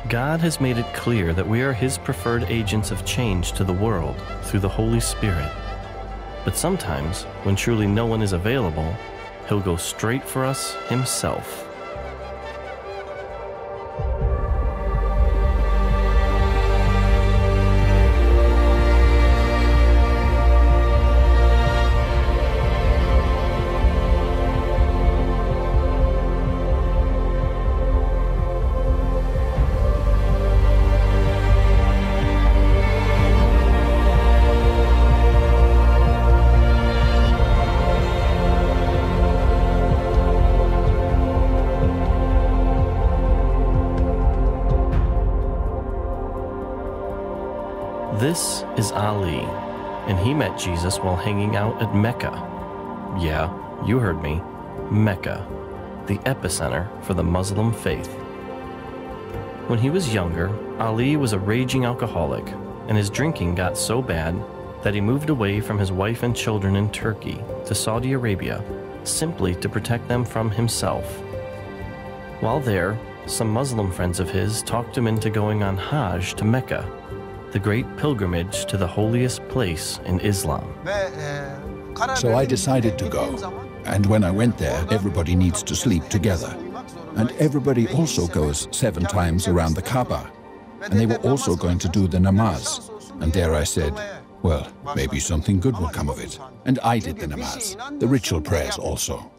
God has made it clear that we are His preferred agents of change to the world through the Holy Spirit. But sometimes, when truly no one is available, He'll go straight for us Himself. This is Ali, and he met Jesus while hanging out at Mecca. Yeah, you heard me, Mecca, the epicenter for the Muslim faith. When he was younger, Ali was a raging alcoholic, and his drinking got so bad that he moved away from his wife and children in Turkey to Saudi Arabia, simply to protect them from himself. While there, some Muslim friends of his talked him into going on Hajj to Mecca, the great pilgrimage to the holiest place in Islam. So I decided to go, and when I went there, everybody needs to sleep together. And everybody also goes 7 times around the Kaaba. And they were also going to do the namaz. And there I said, well, maybe something good will come of it. And I did the namaz, the ritual prayers also.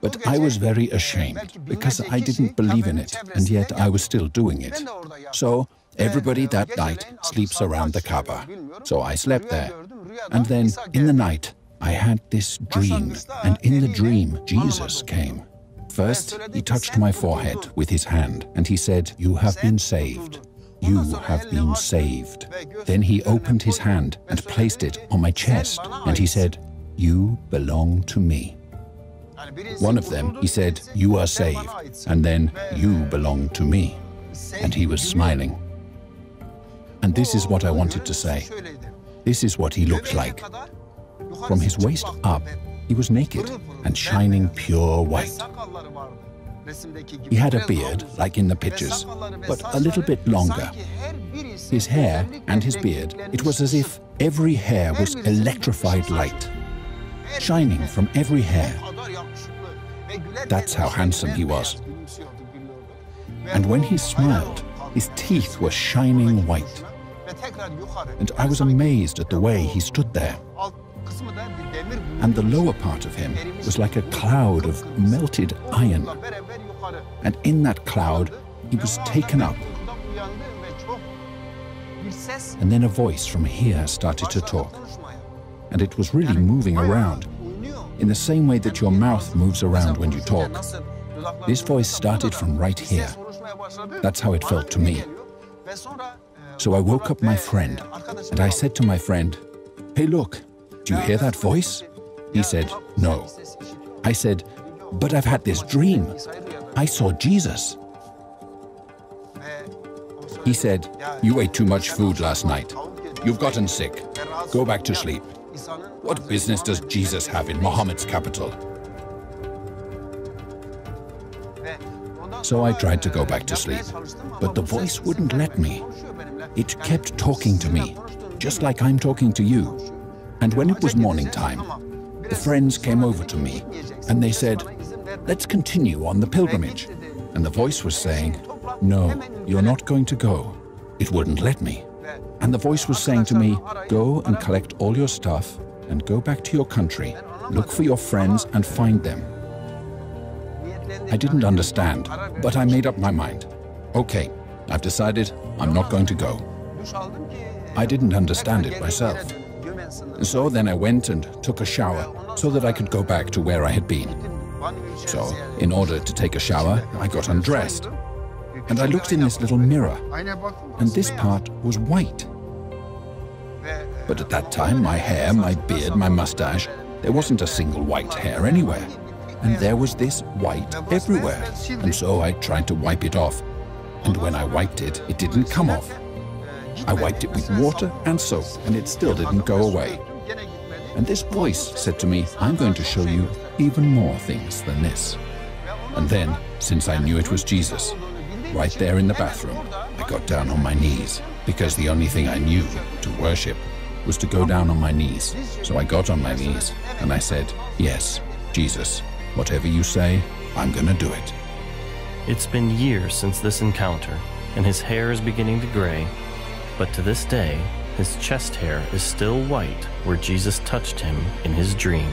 But I was very ashamed, because I didn't believe in it, and yet I was still doing it. So everybody that night sleeps around the Kaaba. So I slept there. And then in the night, I had this dream, and in the dream, Jesus came. First, he touched my forehead with his hand, and he said, "You have been saved. You have been saved." Then he opened his hand and placed it on my chest, and he said, "You belong to me." One of them, he said, "You are saved," and then, "You belong to me." And he was smiling. And this is what I wanted to say. This is what he looked like. From his waist up, he was naked and shining pure white. He had a beard, like in the pictures, but a little bit longer. His hair and his beard, it was as if every hair was electrified light, shining from every hair. That's how handsome he was. And when he smiled, his teeth were shining white. And I was amazed at the way he stood there. And the lower part of him was like a cloud of melted iron. And in that cloud, he was taken up. And then a voice from here started to talk. And it was really moving around, in the same way that your mouth moves around when you talk. This voice started from right here. That's how it felt to me. So I woke up my friend, and I said to my friend, "Hey, look, do you hear that voice?" He said, "No." I said, "But I've had this dream. I saw Jesus." He said, "You ate too much food last night. You've gotten sick. Go back to sleep. What business does Jesus have in Muhammad's capital?" So I tried to go back to sleep, but the voice wouldn't let me. It kept talking to me, just like I'm talking to you. And when it was morning time, the friends came over to me, and they said, "Let's continue on the pilgrimage." And the voice was saying, "No, you're not going to go." It wouldn't let me. And the voice was saying to me, "Go and collect all your stuff and go back to your country. Look for your friends and find them." I didn't understand, but I made up my mind. Okay, I've decided I'm not going to go. I didn't understand it myself. So then I went and took a shower so that I could go back to where I had been. So, in order to take a shower, I got undressed. And I looked in this little mirror, and this part was white. But at that time, my hair, my beard, my mustache, there wasn't a single white hair anywhere. And there was this white everywhere. And so I tried to wipe it off. And when I wiped it, it didn't come off. I wiped it with water and soap, and it still didn't go away. And this voice said to me, "I'm going to show you even more things than this." And then, since I knew it was Jesus, right there in the bathroom. I got down on my knees, because the only thing I knew to worship was to go down on my knees. So I got on my knees, and I said, "Yes, Jesus, whatever you say, I'm gonna do it." It's been years since this encounter, and his hair is beginning to gray, but to this day, his chest hair is still white where Jesus touched him in his dream.